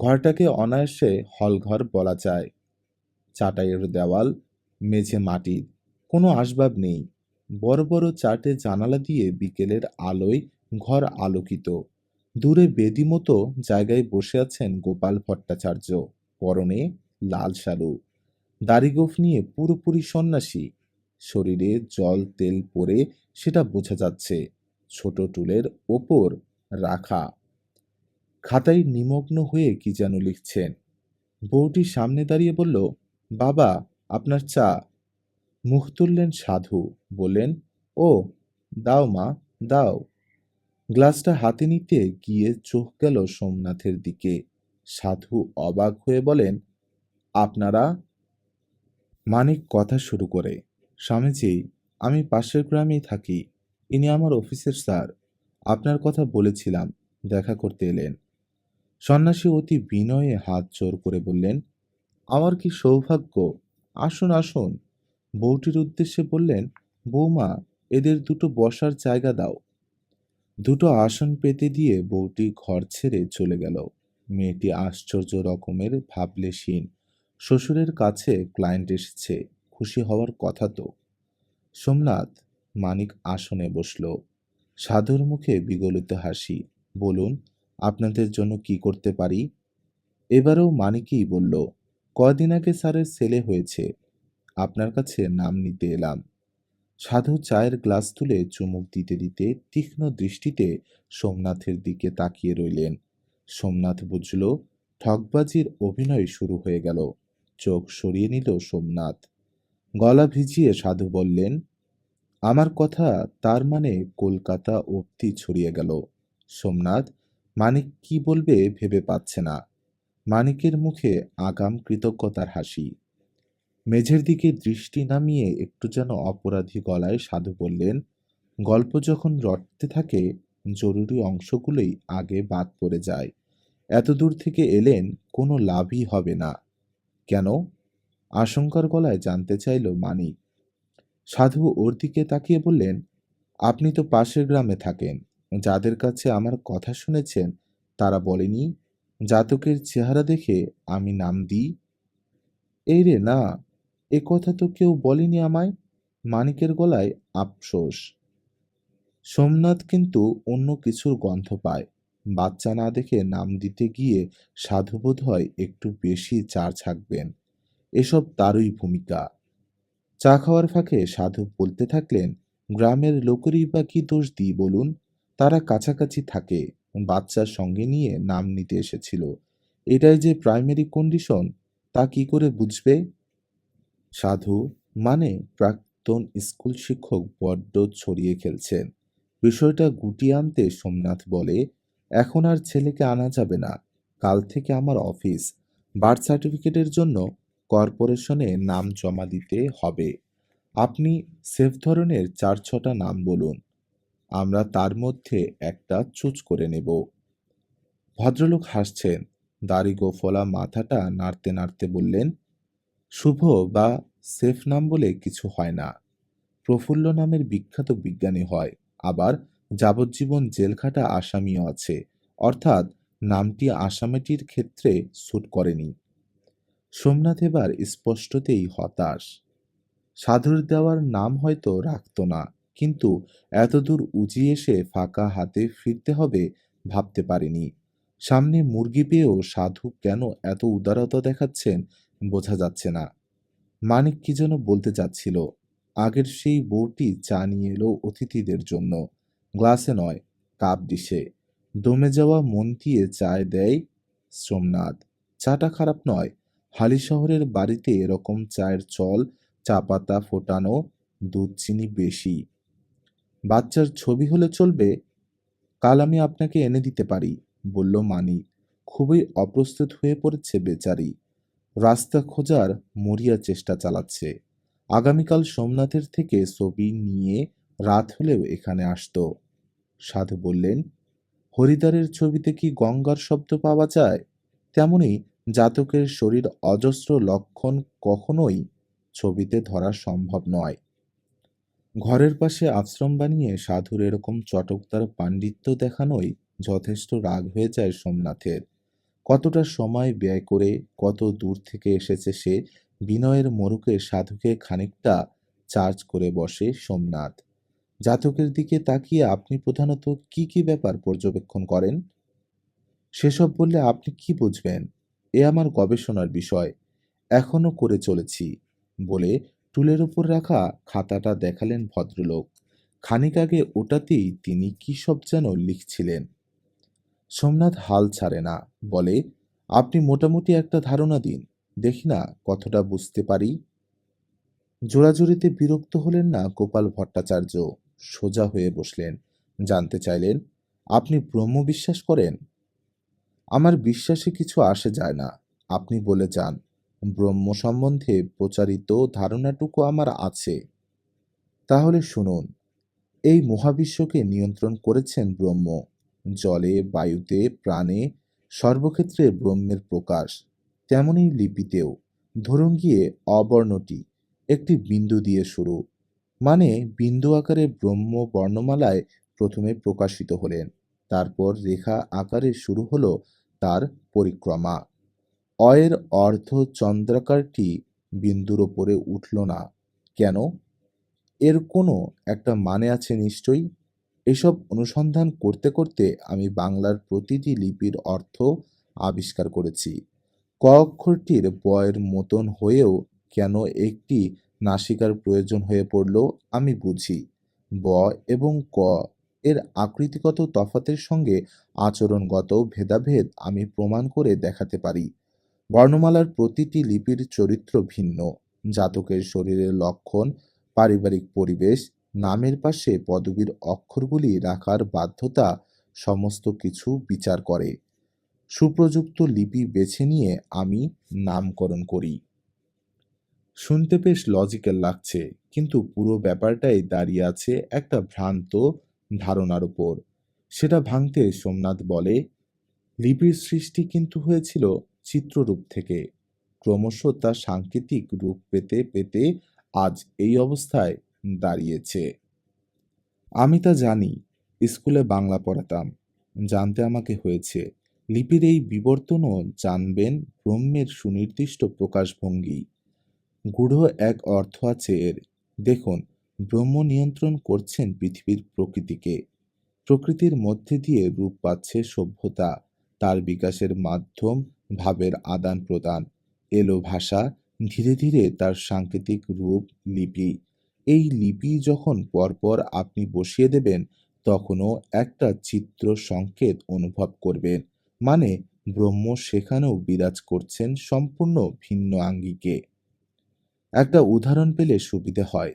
ঘরটাকে অনায়াসে হলঘর বলা যায়। চাটাইয়ের দেওয়াল, মেঝে মাটির, কোনো আসবাব নেই। বড় বড় চারটে জানালা দিয়ে বিকেলের আলোয় ঘর আলোকিত। দূরে বেদি মতো জায়গায় বসে আছেন গোপাল ভট্টাচার্য, পরনে লাল শালু, দাড়িগোঁফ নিয়ে পুরোপুরি সন্ন্যাসী। শরীরে জল তেল পরে সেটা বোঝা যাচ্ছে। ছোট টুলের ওপর রাখা খাতায় নিমগ্ন হয়ে কি যেন লিখছেন। বউটি সামনে দাঁড়িয়ে বলল, বাবা, আপনার চা। মুখ তুললেন সাধু, বললেন, ও, দাও মা, দাও। গ্লাসটা হাতে নিতে গিয়ে চোখ গেল সোমনাথের দিকে। সাধু অবাক হয়ে বলেন, আপনারা? মানিক কথা শুরু করে, স্বামীজি, আমি পাশের গ্রামেই থাকি। ইনি আমার অফিসের স্যার। আপনার কথা বলেছিলাম, দেখা করতে এলেন। সন্ন্যাসী অতি বিনয়ে হাত জোর করে বললেন, আমার কি সৌভাগ্য! আসুন আসুন। বউটির উদ্দেশ্যে বললেন, বৌমা, এদের দুটো বসার জায়গা দাও। দুটো আসন পেতে দিয়ে বউটি ঘর ছেড়ে চলে গেল। মেয়েটি আশ্চর্য রকমের ভাবলেশীন। শ্বশুরের কাছে ক্লায়েন্ট এসেছে, খুশি হওয়ার কথা তো। সোমনাথ, মানিক আসনে বসল। সাধুর মুখে বিগলিত হাসি। বলুন, আপনাদের জন্য কি করতে পারি? এবারেও মানিকই বলল, কদিন আগে স্যারের ছেলে হয়েছে, আপনার কাছে নাম নিতে এলাম। সাধু চায়ের গ্লাস তুলে চুমুক দিতে দিতে তীক্ষ্ণ দৃষ্টিতে সোমনাথের দিকে তাকিয়ে রইলেন। সোমনাথ বুঝল ঠকবাজির অভিনয় শুরু হয়ে গেল। চোখ সরিয়ে নিল সোমনাথ। গলা ভিজিয়ে সাধু বললেন, আমার কথা তার মানে কলকাতা অবধি ছড়িয়ে গেল। সোমনাথ মানিক কি বলবে ভেবে পাচ্ছে না। মানিকের মুখে আগাম কৃতজ্ঞতার হাসি। মেঝের দিকে দৃষ্টি নামিয়ে একটু যেন অপরাধী গলায় সাধু বললেন, গল্প যখন রটতে থাকে, জরুরি অংশগুলোই আগে বাদ পড়ে যায়। এত দূর থেকে এলেন, কোনো লাভই হবে না। কেন? আশঙ্কার গলায় জানতে চাইল মানিক। সাধু ওর দিকে তাকিয়ে বললেন, আপনি তো পাশের গ্রামে থাকেন। যাদের কাছে আমার কথা শুনেছেন তারা বলেনি জাতকের চেহারা দেখে আমি নাম দিই? এই রে না, এ কথা তো কেউ বলেনি আমায়। মানিকের গলায় আফসোস। সোমনাথ কিন্তু অন্য কিছুর গন্ধ পায়। বাচ্চা না দেখে নাম দিতে গিয়ে সাধু বোধ হয় একটু বেশি চার ছাকবেন। এসব তারই ভূমিকা। চা খাওয়ার ফাঁকে সাধু বলতে থাকলেন, গ্রামের লোকেরই বা কি দোষ দিই বলুন? তারা কাছাকাছি থাকে, বাচ্চার সঙ্গে নিয়ে নাম নিতে এসেছিল। এটাই যে প্রাইমারি কন্ডিশন, তা কি করে বুঝবে? সাধু, মানে প্রাক্তন স্কুল শিক্ষক বড্ড ছড়িয়ে খেলছেন। বিষয়টা গুটিয়ে আনতে সোমনাথ বলে, এখন আর ছেলেকে আনা যাবে না। কাল থেকে আমার অফিস। বার্থ সার্টিফিকেটের জন্য কর্পোরেশনে নাম জমা দিতে হবে। আপনি সেফ ধরনের 4-6টা নাম বলুন, আমরা তার মধ্যে একটা চুজ করে নেব। ভদ্রলোক হাসছেন, দাড়ি গোফলা মাথাটা নাড়তে নাড়তে বললেন, শুভ বা সেফ নাম বলে কিছু হয় না। প্রফুল্ল নামের বিখ্যাত বিজ্ঞানী হয়, আবার যাবজ্জীবন জেলখাটা আসামিও আছে, অর্থাৎ নামটি আসামিটির ক্ষেত্রে স্যুট করেনি। সোমনাথ এবার স্পষ্টতেই হতাশ। সাধুর দেওয়ার নাম হয়তো রাখত না, কিন্তু এতদূর উজিয়ে এসে ফাঁকা হাতে ফিরতে হবে ভাবতে পারেনি। সামনে মুরগি পেয়েও সাধু কেন এত উদারতা দেখাচ্ছেন বোঝা যাচ্ছে না। মানিক কি যেন বলতে চাচ্ছিল। আগের সেই বউটি চা নিয়ে এলো অতিথিদের জন্য, গ্লাসে নয়, কাপ ডিশে। দমে যাওয়া মন দিয়ে চায় দেয় সোমনাথ। চাটা খারাপ নয়। হালি শহরের বাড়িতে এরকম চায়ের চল, চা পাতা ফোটানো, দুধ চিনি বেশি। বাচ্চার ছবি হলে চলবে? কাল আমি আপনাকে এনে দিতে পারি, বলল মানিক। খুবই অপ্রস্তুত হয়ে পড়েছে বেচারি। রাস্তা খোঁজার মরিয়া চেষ্টা চালাচ্ছে। আগামীকাল সোমনাথের থেকে ছবি নিয়ে রাত হলেও এখানে আসতো। সাধু বললেন, হরিদ্বারের ছবিতে কি গঙ্গার শব্দ পাওয়া যায়? তেমনি জাতকের শরীর অজস্র লক্ষণ কখনোই ছবিতে ধরা সম্ভব নয়। ঘরের পাশে আশ্রম বানিয়ে সাধুর এরকম চটকদার পাণ্ডিত্য দেখানোই যথেষ্ট রাগ হয়ে যায় সোমনাথের। কতটা সময় ব্যয় করে কত দূর থেকে এসেছে সে, বিনয়ের মোড়কে সাধুকে খানিকটা চার্জ করে বসে সোমনাথ। জাতকের দিকে তাকিয়ে আপনি প্রধানত কি কি ব্যাপার পর্যবেক্ষণ করেন? সেসব বললে আপনি কি বুঝবেন? এ আমার গবেষণার বিষয়, এখনো করে চলেছি, বলে টুলের উপর রাখা খাতাটা দেখালেন ভদ্রলোক। খানিক আগে ওটাতেই তিনি কি সব যেন লিখছিলেন। সোমনাথ হাল ছাড়ে না, বলে, আপনি মোটামুটি একটা ধারণা দিন, দেখি না কতটা বুঝতে পারি। জোরাজুরিতে বিরক্ত হলেন না গোপাল ভট্টাচার্য, সোজা হয়ে বসলেন। জানতে চাইলেন, আপনি ব্রহ্ম বিশ্বাস করেন? আমার বিশ্বাসে কিছু আসে যায় না, আপনি বলে যান। ব্রহ্ম সম্বন্ধে প্রচারিত ধারণাটুকু আমার আছে। তাহলে শুনুন, এই মহাবিশ্বকে নিয়ন্ত্রণ করেছেন ব্রহ্ম। জলে, বায়ুতে, প্রাণে, সর্বক্ষেত্রে ব্রহ্মের প্রকাশ। তেমনি লিপিতেও। ধরুন গিয়ে অবর্ণটি একটি বিন্দু দিয়ে শুরু, মানে বিন্দু আকারে ব্রহ্ম বর্ণমালায় প্রথমে প্রকাশিত হলেন, তারপর রেখা আকারে শুরু হলো তার পরিক্রমা। অয়ের অর্ধ চন্দ্রাকারটি বিন্দুর ওপরে উঠল না কেন? এর কোনো একটা মানে আছে নিশ্চয়ই। এসব অনুসন্ধান করতে করতে আমি বাংলার প্রতিটি লিপির অর্থ আবিষ্কার করেছি। ক অক্ষরটির বয়ের মতন হয়েও কেন একটি নাসিকার প্রয়োজন হয়ে পড়ল আমি বুঝি। ব এবং ক এর আকৃতিগত তফাতের সঙ্গে আচরণগত ভেদাভেদ আমি প্রমাণ করে দেখাতে পারি। বর্ণমালার প্রতিটি লিপির চরিত্র ভিন্ন। জাতকের শরীরের লক্ষণ, পারিবারিক পরিবেশ, নামের পাশে পদবীর অক্ষরগুলি রাখার বাধ্যতা সমস্ত কিছু বিচার করে সুপ্রযুক্ত লিপি বেছে নিয়ে আমি নামকরণ করি। শুনতে বেশ লজিক্যাল লাগছে, কিন্তু পুরো ব্যাপারটাই দাঁড়িয়ে আছে একটা ভ্রান্ত ধারণার উপর। সেটা ভাঙতে সোমনাথ বলে, লিপির সৃষ্টি কিন্তু হয়েছিল চিত্ররূপ থেকে, ক্রমশ তা সাংকেতিক রূপ পেতে পেতে আজ এই অবস্থায় দাঁড়িয়েছে। আমি তা জানি, স্কুলে বাংলা পড়াতাম, জানতে আমাকে হয়েছে। লিপির এই বিবর্তনও জানবেন ব্রহ্মের সুনির্দিষ্ট প্রকাশভঙ্গি। গূঢ় এক অর্থ আছে এর। দেখুন, ব্রহ্ম নিয়ন্ত্রণ করছেন পৃথিবীর প্রকৃতিকে। প্রকৃতির মধ্যে দিয়ে রূপ পাচ্ছে সভ্যতা, তার বিকাশের মাধ্যম ভাবের আদান প্রদান। এলো ভাষা, ধীরে ধীরে তার সাংকেতিক রূপ লিপি। এই লিপি যখন পরপর আপনি বসিয়ে দেবেন, তখনও একটা চিত্র সংকেত অনুভব করবেন, মানে ব্রহ্ম সেখানেও বিরাজ করছেন সম্পূর্ণ ভিন্ন আঙ্গিকে। একটা উদাহরণ পেলে সুবিধে হয়,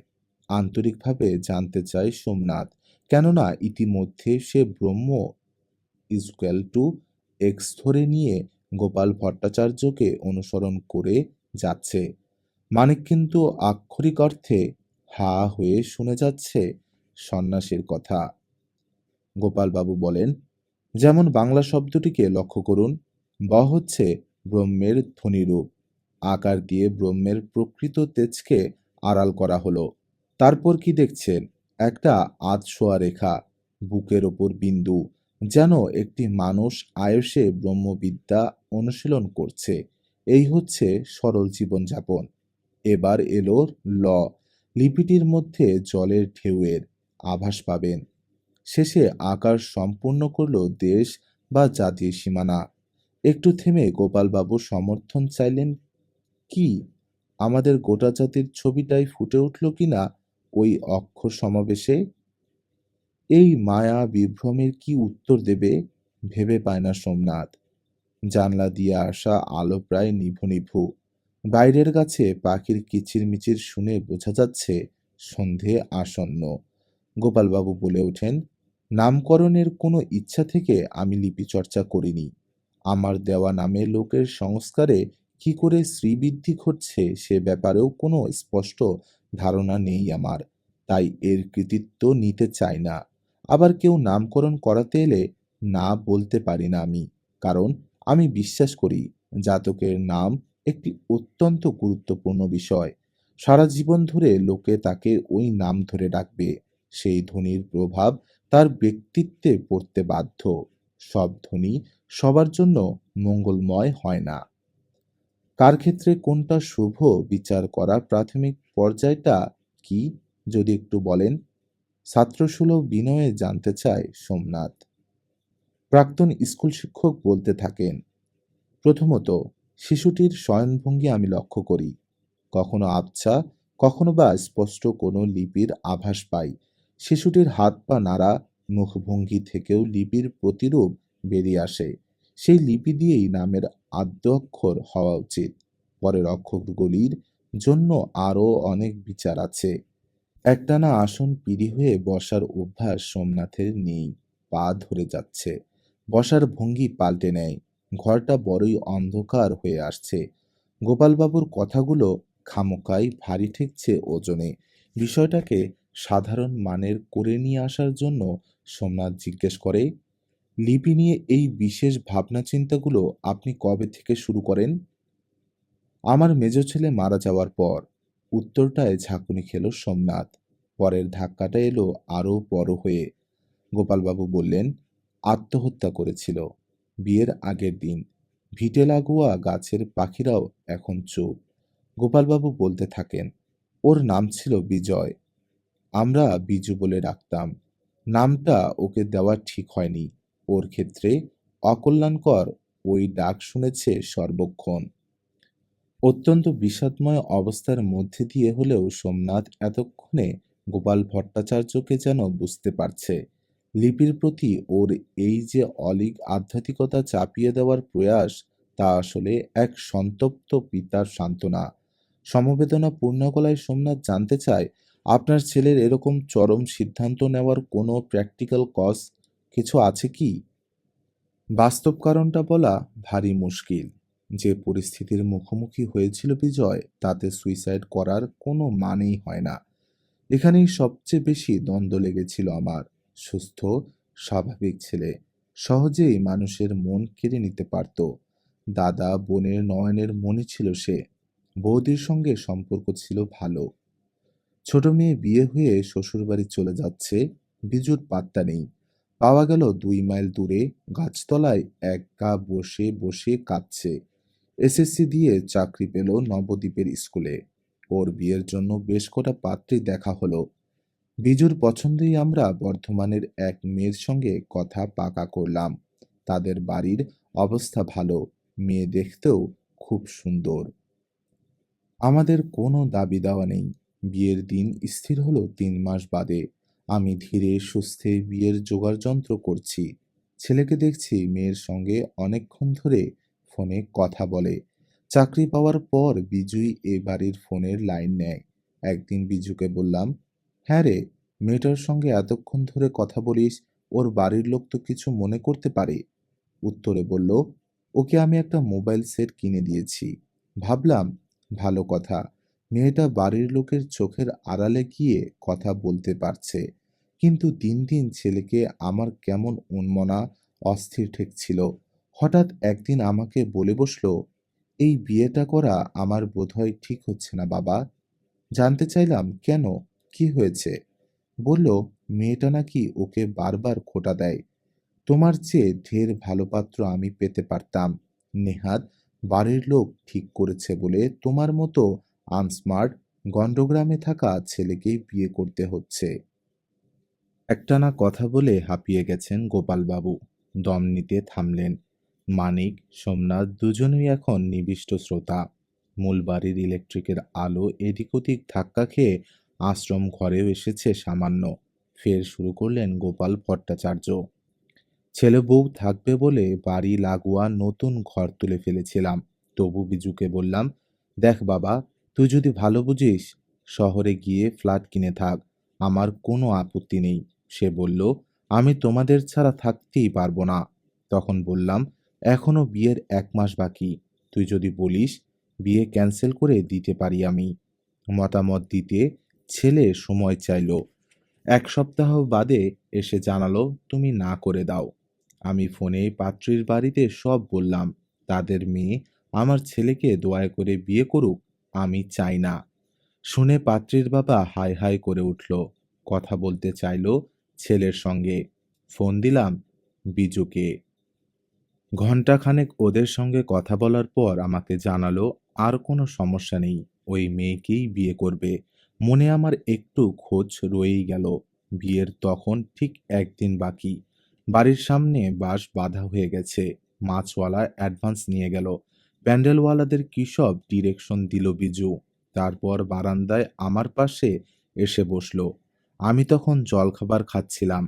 আন্তরিকভাবে জানতে চাই সোমনাথ, কেননা ইতিমধ্যে সে ব্রহ্ম ইজুয়াল টু এক্স ধরে নিয়ে গোপাল ভট্টাচার্যকে অনুসরণ করে যাচ্ছে। মানে কিন্তু আক্ষরিক অর্থে হা হয়ে শুনে যাচ্ছে সন্ন্যাসীর কথা। গোপালবাবু বলেন, যেমন বাংলা শব্দটিকে লক্ষ্য করুন। ব হচ্ছে ব্রহ্মের ধ্বনিরূপ, আকার দিয়ে ব্রহ্মের প্রকৃত তেজকে আড়াল করা হলো। তারপর কি দেখছেন? একটা আধশোয়া রেখা, বুকের ওপর বিন্দু, যেন একটি মানুষ আয়সে ব্রহ্মবিদ্যা অনুশীলন করছে। এই হচ্ছে সরল জীবনযাপন। এবার এলো ল। লিপিটির মধ্যে জলের ঢেউয়ের আভাস পাবেন। শেষে আকার সম্পূর্ণ করল দেশ বা জাতির সীমানা। একটু থেমে গোপালবাবু সমর্থন চাইলেন, কি আমাদের গোটা জাতির ছবিটাই ফুটে উঠল কিনা ওই অক্ষর সমাবেশে? এই মায়া বিভ্রমের কি উত্তর দেবে ভেবে পায় না সোমনাথ। জানলা দিয়ে আসা আলো প্রায় নিভু নিভু। বাইরের গাছে পাখির কিচিরমিচির শুনে বোঝা যাচ্ছে সন্ধে আসন্ন। গোপালবাবু বলে ওঠেন, নামকরণের কোনো ইচ্ছা থেকে আমি লিপি চর্চা করিনি। আমার দেওয়া নামে লোকের সংস্কারে কি করে শ্রীবৃদ্ধি ঘটছে সে ব্যাপারেও কোনো স্পষ্ট ধারণা নেই আমার, তাই এর কৃতিত্ব নিতে চাই না। আবার কেউ নামকরণ করাতে এলে না বলতে পারি না আমি, কারণ আমি বিশ্বাস করি জাতকের নাম একটি অত্যন্ত গুরুত্বপূর্ণ বিষয়। সারা জীবন ধরে লোকে তাকে ওই নাম ধরে ডাকবে। সেই ধ্বনির প্রভাব তার ব্যক্তিত্বে পড়তে বাধ্য। সব ধ্বনি সবার জন্য মঙ্গলময় হয় না। কার ক্ষেত্রে কোনটা শুভ বিচার করার প্রাথমিক পর্যায়টা কি, যদি একটু বলেন? ছাত্রসুলভ বিনয়ে জানতে চায় সোমনাথ। প্রাক্তন স্কুল শিক্ষক বলতে থাকেন, প্রথমত শিশুটির শয়নভঙ্গি আমি লক্ষ্য করি। কখনো আবছা, কখনো বা স্পষ্ট কোনো লিপির আভাস পাই। শিশুটির হাত পা নাড়া, মুখভঙ্গি থেকেও লিপির প্রতিরূপ বেরিয়ে আসে। সেই লিপি দিয়েই নামের আদ্য অক্ষর হওয়া উচিত। পরের অক্ষরগুলির জন্য আরও অনেক বিচার আছে। একটানা আসন পিঁড়ি হয়ে বসার অভ্যাস সোমনাথের নেই। পা ধরে যাচ্ছে, বসার ভঙ্গি পাল্টে নেয়। ঘরটা বড়ই অন্ধকার হয়ে আসছে। গোপালবাবুর কথাগুলো খামোকাই ভারী ঠেকছে ওজনে। বিষয়টাকে সাধারণ মানের করে নিয়ে আসার জন্য সোমনাথ জিজ্ঞেস করে, লিপি নিয়ে এই বিশেষ ভাবনা চিন্তাগুলো আপনি কবে থেকে শুরু করেন? আমার মেজ ছেলে মারা যাওয়ার পর। উত্তরটায় ঝাঁকুনি খেল সোমনাথ। পরের ধাক্কাটা এলো আরও বড় হয়ে। গোপালবাবু বললেন, আত্মহত্যা করেছিল বিয়ের আগের দিন। ভিটে লাগোয়া গাছের পাখিরাও এখন চুপ। গোপালবাবু বলতে থাকেন, ওর নাম ছিল বিজয়। আমরা বিজু বলে ডাকতাম। নামটা ওকে দেওয়া ঠিক হয়নি। ওর ক্ষেত্রে অকল্যাণকর ওই ডাক শুনেছে সর্বক্ষণ। অত্যন্ত বিষাদময় অবস্থার মধ্যে দিয়ে হলেও সোমনাথ এতক্ষণে গোপাল ভট্টাচার্যকে যেন বুঝতে পারছে। লিপির প্রতি ওর এই যে অলীক আধ্যাত্মিকতা চাপিয়ে দেওয়ার প্রয়াস, তা আসলে এক সন্তপ্ত পিতার সান্ত্বনা। সমবেদনা পূর্ণ গলায় সোমনাথ জানতে চায়, আপনার ছেলের এরকম চরম সিদ্ধান্ত নেওয়ার কোনো প্র্যাকটিক্যাল কজ কিছু আছে কি? বাস্তব কারণটা বলা ভারী মুশকিল। যে পরিস্থিতির মুখোমুখি হয়েছিল বিজয়, তাতে সুইসাইড করার কোনো মানেই হয় না। এখানেই সবচেয়ে বেশি দ্বন্দ্ব লেগেছিল আমার। সুস্থ, স্বাভাবিক ছেলে, সহজেই মানুষের মন কেড়ে নিতে পারত। দাদা বোনের নয়নের মণি ছিল সে। বৌদির সঙ্গে সম্পর্ক ছিল ভালো। ছোট মেয়ে বিয়ে হয়ে শ্বশুরবাড়ি চলে যাচ্ছে, বিজুর পাত্তা নেই। পাওয়া গেল 2 মাইল দূরে গাছতলায় একা বসে বসে কাঁদছে। এসএসসি দিয়ে চাকরি পেল নবদ্বীপের স্কুলে। ওর বিয়ের জন্য বেশ কটা পাত্রী দেখা হলো। বিজুর পছন্দেই আমরা বর্ধমানের এক মেয়ের সঙ্গে কথা পাকা করলাম। তাদের বাড়ির অবস্থা ভালো, মেয়ে দেখতেও খুব সুন্দর। আমাদের কোনো দাবি দাওয়া নেই। বিয়ের দিন স্থির হলো 3 মাস বাদে। আমি ধীরে সুস্থে বিয়ের জোগাড়যন্ত্র করছি। ছেলেকে দেখছি মেয়ের সঙ্গে অনেকক্ষণ ধরে ফোনে কথা বলে। চাকরি পাওয়ার পর বিজুই এ বাড়ির ফোনের লাইন নেয়। একদিন বিজুকে বললাম, হ্যাঁ রে, মেয়েটার সঙ্গে এতক্ষণ ধরে কথা বলিস, ওর বাড়ির লোক তো কিছু মনে করতে পারে। উত্তরে বলল, ওকে আমি একটা মোবাইল সেট কিনে দিয়েছি। ভাবলাম, ভালো কথা, মেয়েটা বাড়ির লোকের চোখের আড়ালে গিয়ে কথা বলতে পারছে। কিন্তু দিন দিন ছেলেকে আমার কেমন উন্মনা, অস্থির ঠেকছিল। হঠাৎ একদিন আমাকে বলে বসলো, এই বিয়েটা করা আমার বোধহয় ঠিক হচ্ছে না বাবা। জানতে চাইলাম কেন, কি হয়েছে? বলল, মেয়েটা নাকি ওকে বারবার খোঁটা দেয়। তোমার চেয়ে ঢের ভালো পাত্র আমি পেতে পারতাম। নেহাত বাড়ির লোক ঠিক করেছে বলে তোমার মতো আনস্মার্ট গণ্ডগ্রামে থাকা ছেলেকেই বিয়ে করতে হচ্ছে। একটানা কথা বলে হাঁপিয়ে গেছেন গোপালবাবু। দম নিতে থামলেন। মানিক, সোমনাথ দুজনেই এখন নিবিষ্ট শ্রোতা। মূল বাড়ির ইলেকট্রিকের আলো এদিক ওদিক ধাক্কা খেয়ে আশ্রম ঘরেও এসেছে সামান্য। ফের শুরু করলেন গোপাল ভট্টাচার্য। ছেলে বউ থাকবে বলে বাড়ি লাগোয়া নতুন ঘর তুলে ফেলেছিলাম। তবু বিজুকে বললাম, দেখ বাবা, তুই যদি ভালো বুঝিস শহরে গিয়ে ফ্ল্যাট কিনে থাক, আমার কোনো আপত্তি নেই। সে বলল, আমি তোমাদের ছাড়া থাকতেই পারবো না। তখন বললাম, এখনো বিয়ের 1 মাস বাকি। তুই যদি বলিস বিয়ে ক্যান্সেল করে দিতে পারি আমি। মতামত দিতে ছেলে সময় চাইল। 1 সপ্তাহ বাদে এসে জানালো, তুমি না করে দাও। আমি ফোনে পাত্রীর বাড়িতে সব বললাম। তাদের মেয়ে আমার ছেলেকে দয়া করে বিয়ে করুক, আমি চাই না। শুনে পাত্রীর বাবা হাই হাই করে উঠল। কথা বলতে চাইল ছেলের সঙ্গে। ফোন দিলাম বিজুকে। ঘণ্টাখানেক ওদের সঙ্গে কথা বলার পর আমাকে জানালো আর কোনো সমস্যা নেই, ওই মেয়েকেই বিয়ে করবে। মনে আমার একটু খোঁজ রয়েই গেল। বিয়ের তখন ঠিক 1 দিন বাকি। বাড়ির সামনে বাঁশ বাঁধা হয়ে গেছে। মাছওয়ালা অ্যাডভান্স নিয়ে গেল। প্যান্ডেলওয়ালাদের কী সব ডিরেকশন দিল বিজু। তারপর বারান্দায় আমার পাশে এসে বসলো। আমি তখন জলখাবার খাচ্ছিলাম।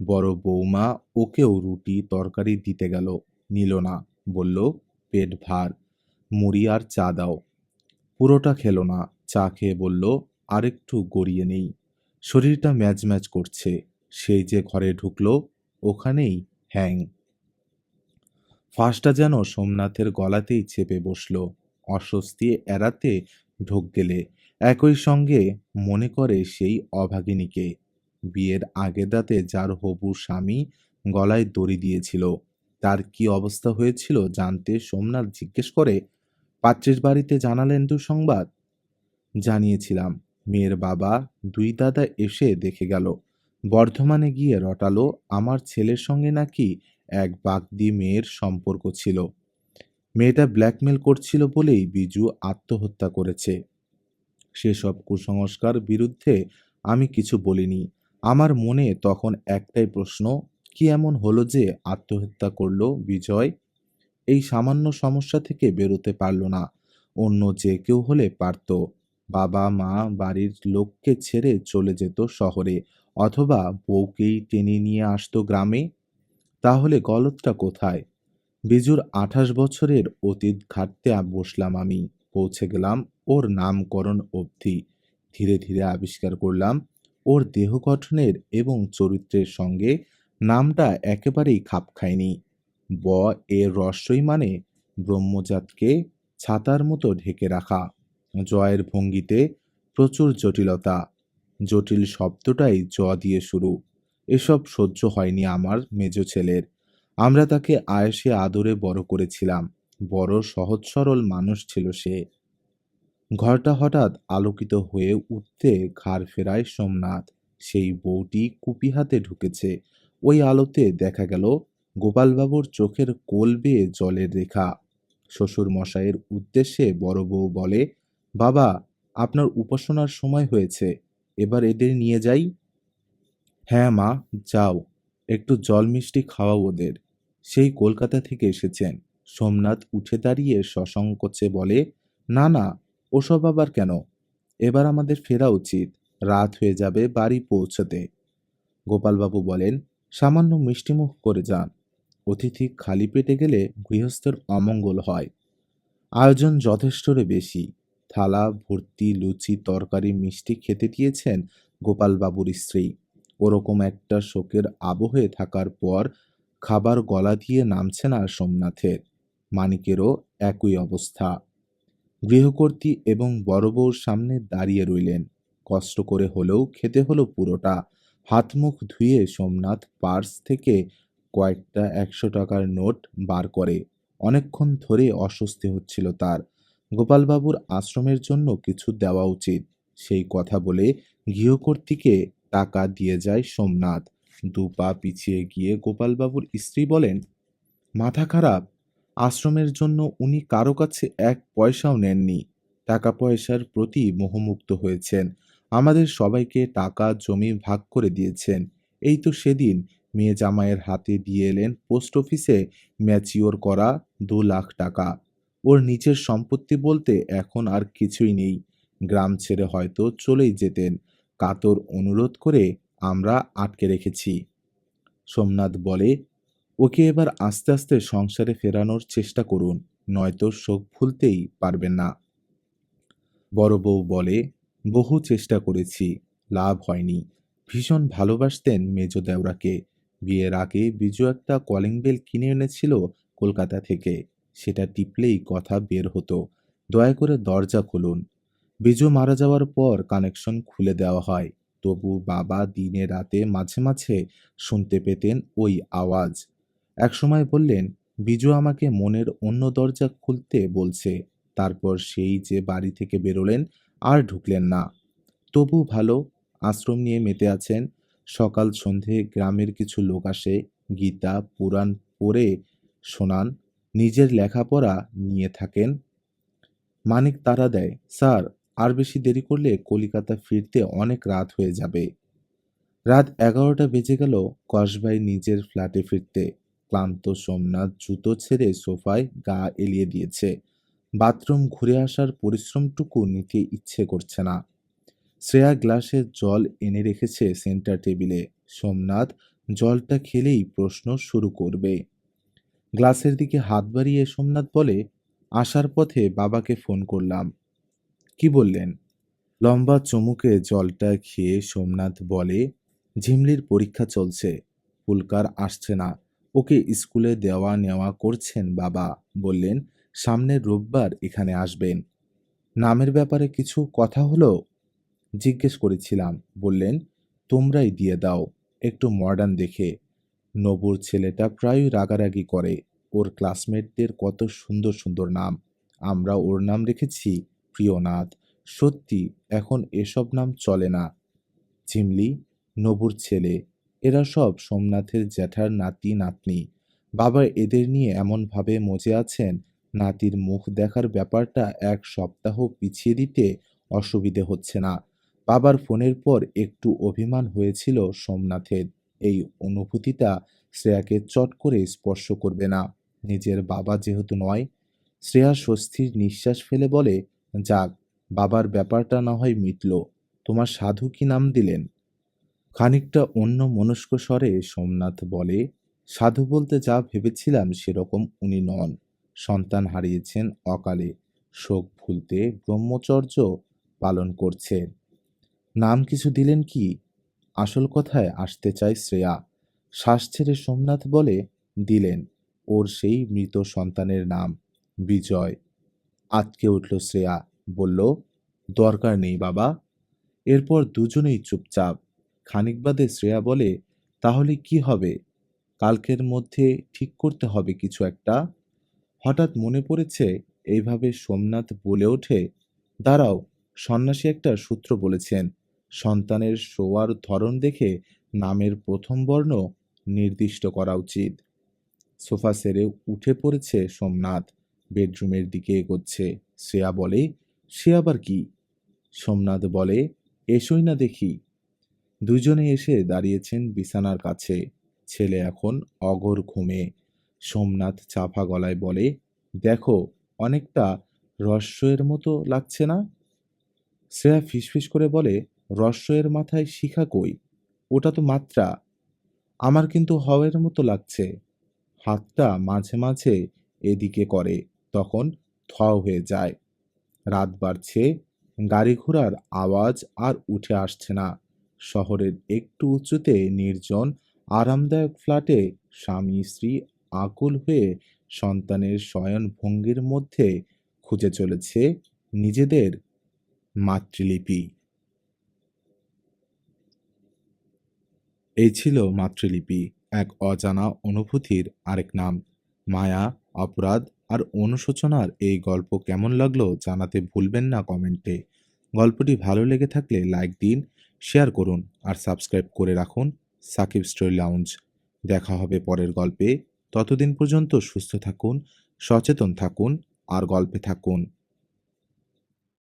বড় বৌমা ওকেও রুটি তরকারি দিতে গেল, নিল না। বলল, পেট ভার, মুড়ি আর চা দাও। পুরোটা খেলো না। চা খেয়ে বলল, আরেকটু গড়িয়ে নেই, শরীরটা ম্যাজ ম্যাজ করছে। সেই যে ঘরে ঢুকলো, ওখানেই হ্যাং। ফাঁসটা যেন সোমনাথের গলাতেই চেপে বসল। অস্বস্তি এড়াতে ঢোক গেলে একই সঙ্গে মনে করে সেই অভাগিনীকে, বিয়ের আগের রাতে যার হবু স্বামী গলায় দড়ি দিয়েছিল, তার কি অবস্থা হয়েছিল জানতে সোমনাথ জিজ্ঞেস করে, পাত্রের বাড়িতে জানালেন দুঃসংবাদ? জানিয়েছিলাম। মেয়ের বাবা 2 দাদা এসে দেখে গেল। বর্ধমানে গিয়ে রটালো আমার ছেলের সঙ্গে নাকি এক বাগদি মেয়ের সম্পর্ক ছিল। মেয়েটা ব্ল্যাকমেল করছিল বলেই বিজু আত্মহত্যা করেছে। সেসব কুসংস্কার বিরুদ্ধে আমি কিছু বলিনি। আমার মনে তখন একটাই প্রশ্ন, কি এমন হলো যে আত্মহত্যা করলো বিজয়? এই সামান্য সমস্যা থেকে বেরোতে পারল না। অন্য যে কেউ হলে পারত। বাবা মা বাড়ির লোককে ছেড়ে চলে যেত শহরে, অথবা বউকেই টেনে নিয়ে আসতো গ্রামে। তাহলে গলতটা কোথায়? বিজুর 28 বছরের অতীত ঘাঁটতে বসলাম আমি। পৌঁছে গেলাম ওর নামকরণ অবধি। ধীরে ধীরে আবিষ্কার করলাম ওর দেহ গঠনের এবং চরিত্রের সঙ্গে নামটা একেবারেই খাপ খায়নি। ব এর রস্যই মানে ব্রহ্মজাতকে ছাতার মতো ঢেকে রাখা। জয়ের ভঙ্গিতে প্রচুর জটিলতা। জটিল শব্দটাই জ দিয়ে শুরু। এসব সহ্য হয়নি আমার মেজ ছেলের। আমরা তাকে আয়েশে আদরে বড় করেছিলাম। বড় সহজ সরল মানুষ ছিল সে। ঘরটা হঠাৎ আলোকিত হয়ে উঠতে ঘাড় ফেরায় সোমনাথ। সেই বউটি কুপি হাতে ঢুকেছে। ওই আলোতে দেখা গেল গোপালবাবুর চোখের কোল বেয়ে জলের রেখা। শ্বশুর মশাইয়ের উদ্দেশ্যে বড় বউ বলে, বাবা, আপনার উপাসনার সময় হয়েছে, এবার এদের নিয়ে যাই। হ্যাঁ মা, যাও, একটু জল মিষ্টি খাওয়াও ওদের, সেই কলকাতা থেকে এসেছেন। সোমনাথ উঠে দাঁড়িয়ে সসংকোচে বলে, না না, ওসব আবার কেন, এবার আমাদের ফেরা উচিত, রাত হয়ে যাবে বাড়ি পৌঁছতে। গোপালবাবু বলেন, সামান্য মিষ্টিমুখ করে যান, অতিথি খালি পেটে গেলে গৃহস্থের অমঙ্গল হয়। আয়োজন যথেষ্টরে বেশি। থালা ভর্তি লুচি তরকারি মিষ্টি খেতে দিয়েছেন গোপালবাবুর স্ত্রী। ওরকম একটা শোকের আবহে থাকার পর খাবার গলা দিয়ে নামছে না সোমনাথের। মানিকেরও একই অবস্থা। গৃহকর্ত্রী এবং বড় বউর সামনে দাঁড়িয়ে রইলেন। কষ্ট করে হলেও খেতে হলো পুরোটা। হাত মুখ ধুয়ে সোমনাথ পার্স থেকে কয়েকটা 100 টাকার নোট বার করে। অনেকক্ষণ ধরে অস্বস্তি হচ্ছিল তার। গোপালবাবুর আশ্রমের জন্য কিছু দেওয়া উচিত, সেই কথা বলে গৃহকর্ত্রীকে টাকা দিয়ে যায় সোমনাথ। 2 পা পিছিয়ে গিয়ে গোপালবাবুর স্ত্রী বলেন, মাথা খারাপ? আশ্রমের জন্য উনি কারো কাছে 1 পয়সাও নেননি। টাকা পয়সার প্রতি মোহমুক্ত হয়েছেন। আমাদের সবাইকে টাকা জমি ভাগ করে দিয়েছেন। এই তো সেদিন মেয়ে জামাইয়ের হাতে দিয়ে এলেন পোস্ট অফিসে ম্যাচিওর করা 2 লাখ টাকা। ওর নিচের সম্পত্তি বলতে এখন আর কিছুই নেই। গ্রাম ছেড়ে হয়তো চলেই যেতেন। কাতর অনুরোধ করে আমরা আটকে রেখেছি। সোমনাথ বলে, ওকে এবার আস্তে আস্তে সংসারে ফেরানোর চেষ্টা করুন, নয়তো শোক ভুলতেই পারবেন না। বড় বউ বলে, বহু চেষ্টা করেছি, লাভ হয়নি। ভীষণ ভালোবাসতেন মেজ দেওরাকে। বিয়ের আগে বিজু একটা কলিং বেল কিনে এনেছিল কলকাতা থেকে। সেটা টিপলেই কথা বের হতো, দয়া করে দরজা খুলুন। বিজু মারা যাওয়ার পর কানেকশন খুলে দেওয়া হয়, তবু বাবা দিনে রাতে মাঝে মাঝে শুনতে পেতেন ওই আওয়াজ। একসময় বললেন, বিজু আমাকে মনের অন্য দরজা খুলতে বলছে। তারপর সেই যে বাড়ি থেকে বেরোলেন, আর ঢুকলেন না। তবু ভালো, আশ্রম নিয়ে মেতে আছেন। সকাল সন্ধে গ্রামের কিছু লোক আসে, গীতা পুরাণ পড়ে শোনান, নিজের লেখাপড়া নিয়ে থাকেন। মানিক তাড়া দেয়, স্যার, আর বেশি দেরি করলে কলিকাতা ফিরতে অনেক রাত হয়ে যাবে। রাত 11টা বেজে গেল কসবাই নিজের ফ্ল্যাটে ফিরতে। ক্লান্ত সোমনাথ জুতো ছেড়ে সোফায় গা এলিয়ে দিয়েছে। বাথরুম ঘুরে আসার পরিশ্রমটুকু নিতে ইচ্ছে করছে না। শ্রেয়া গ্লাসে জল এনে রেখেছে সেন্টার টেবিলে। সোমনাথ জলটা খেলেই প্রশ্ন শুরু করবে। গ্লাসের দিকে হাত বাড়িয়ে সোমনাথ বলে, আসার পথে বাবাকে ফোন করলাম। কি বললেন? লম্বা চুমুকে জলটা খেয়ে সোমনাথ বলে, ঝিমলির পরীক্ষা চলছে, পুলকার আসছে না, ওকে স্কুলে দেওয়া নেওয়া করছেন বাবা। বললেন সামনের রোববার এখানে আসবেন। নামের ব্যাপারে কিছু কথা হলো? জিজ্ঞেস করেছিলাম, বললেন তোমরাই দিয়ে দাও, একটু মডার্ন দেখে। নবুর ছেলেটা প্রায়ই রাগারাগি করে, ওর ক্লাসমেটদের কত সুন্দর সুন্দর নাম, আমরা ওর নাম রেখেছি প্রিয়নাথ। সত্যি এখন এসব নাম চলে না। ঝিমলি, নবুর ছেলে, এরা সব সোমনাথের জ্যাঠার নাতি নাতনি। বাবা এদের নিয়ে এমনভাবে মজে আছেন, নাতির মুখ দেখার ব্যাপারটা এক সপ্তাহ পিছিয়ে দিতে অসুবিধে হচ্ছে না। বাবার ফোনের পর একটু অভিমান হয়েছিল সোমনাথের। এই অনুভূতিটা শ্রেয়াকে চট করে স্পর্শ করবে না, নিজের বাবা যেহেতু নয়। শ্রেয়া স্বস্তির নিঃশ্বাস ফেলে বলে, যাক, বাবার ব্যাপারটা না হয় মিটল। তোমার সাধু কি নাম দিলেন? খানিকটা অন্য মনস্ক স্বরে সোমনাথ বলে, সাধু বলতে যা ভেবেছিলাম সেরকম উনি নন। সন্তান হারিয়েছেন অকালে, শোক ভুলতে ব্রহ্মচর্য পালন করছেন। নাম কিছু দিলেন কি? আসল কথায় আসতে চায় শ্রেয়া। শ্বাস ছেড়ে সোমনাথ বলে, দিলেন ওর সেই মৃত সন্তানের নাম, বিজয়। আঁতকে উঠল শ্রেয়া, বলল, দরকার নেই বাবা। এরপর দুজনেই চুপচাপ। খানিক বাদে শ্রেয়া বলে, তাহলে কি হবে? কালকের মধ্যে ঠিক করতে হবে কিছু একটা। হঠাৎ মনে পড়েছে, এইভাবে সোমনাথ বলে ওঠে, দাঁড়াও, সন্ন্যাসী একটা সূত্র বলেছেন, সন্তানের শোয়ার ধরন দেখে নামের প্রথম বর্ণ নির্দিষ্ট করা উচিত। সোফা সেরে উঠে পড়েছে সোমনাথ, বেডরুমের দিকে এগোচ্ছে। শ্রেয়া বলে, সে আবার কি? সোমনাথ বলে, এসোই না দেখি। দুজনে এসে দাঁড়িয়েছেন বিছানার কাছে। ছেলে এখন অঘোর ঘুমে। সোমনাথ চাপা গলায় বলে, দেখো, অনেকটা রস্যের মতো লাগছে না? শ্রেয়া ফিসফিস করে বলে, রস্যের মাথায় শিখা কই? ওটা তো মাত্রা। আমার কিন্তু হওয়ের মতো লাগছে। হাতটা মাঝে মাঝে এদিকে করে, তখন থ হয়ে যায়। রাত বাড়ছে, গাড়ি ঘোড়ার আওয়াজ আর উঠে আসছে না। শহরের একটু উঁচুতে নির্জন আরামদায়ক ফ্ল্যাটে স্বামী স্ত্রী আকুল হয়ে সন্তানের শয়ন ভঙ্গির মধ্যে খুঁজে চলেছে নিজেদের মাতৃলিপি। এই ছিল মাতৃলিপি, এক অজানা অনুভূতির আরেক নাম। মায়া, অপরাধ আর অনুশোচনার এই গল্প কেমন লাগলো জানাতে ভুলবেন না কমেন্টে। গল্পটি ভালো লেগে থাকলে লাইক দিন, শেয়ার করুন আর সাবস্ক্রাইব করে রাখুন সাকিব স্টোরি লাউঞ্জ। দেখা হবে পরের গল্পে। ততদিন পর্যন্ত সুস্থ থাকুন, সচেতন থাকুন আর গল্পে থাকুন।